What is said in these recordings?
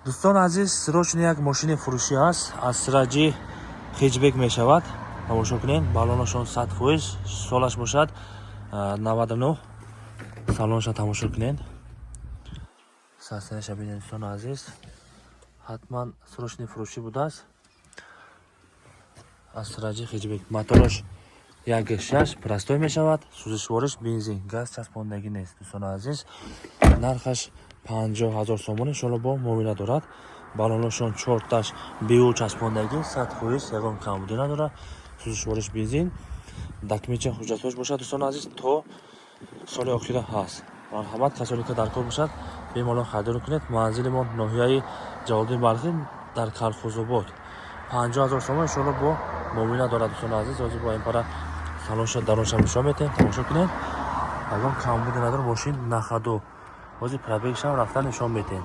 دوستان عزیز سراچ یک ماشین فروشی است از سراجی خیجبک می شود. تماشا کنین بالونشون 100% سالش باشد 99 سالونش تماشا کنین ساستنش ببینید دوستان عزیز حتما سراچ فروشی بوده است از سراجی خیجبک موتورش 1.6 پرستوی می شود سوزشوارش بنزین گاز چسباندگی نیست دوستان عزیز نرخش 50,000 سومون انشالله با معامله دارد بالونشون 4 تاش بیو چسباندگی 100% یگان کمبودی نداره سوزشوارش بنزین دکمه حجتش باشد دوستان عزیز تا سال آخر هست مرحمت کسانی که در کار باشد بیمالا خرید کنید منزل ما ناحیه جوالدین بلخی در کلخوزآباد 50,000 سومون انشالله با معامله دارد دوستان عزیز از با این پارا سالونش درونش نشون میدیم تماشا کنید یگان کمبودی نداره ماشین نخدو بازی پرابیکش هم رفتن نشان میدیم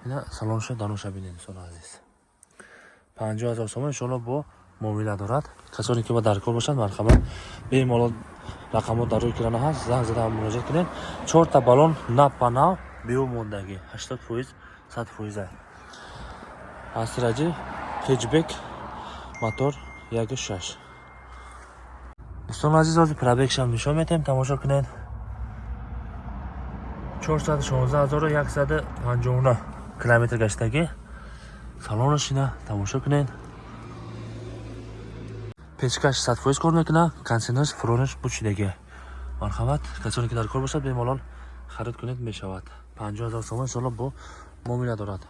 اینا سالونش درونش ببینید دوستان عزیز 50,000 سومون انشالله با معامله دارد کسانی که با در کار باشند مرحبا بیمالا رقمات در روی کرانه هست زنگ زده هم مراجعه کنید 4 تا بالون ناب په ناب بیو موندگی 80% 100% از سراجی خیجبک موتور 1.6 دوستان عزیز از پرابیکش هم نشون میدیم تماشا کنید 416,159 کیلومتر گشتگی سالونش اینا تماشا کنید پیچکش 100% کار میکنه کنسینرش فرونش بوچیدگی مرحمت کسانی که در کار باشد بیمالان خرید کنید میشود 50,000 سومون انشالله با معامله دارد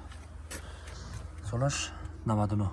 سالش 99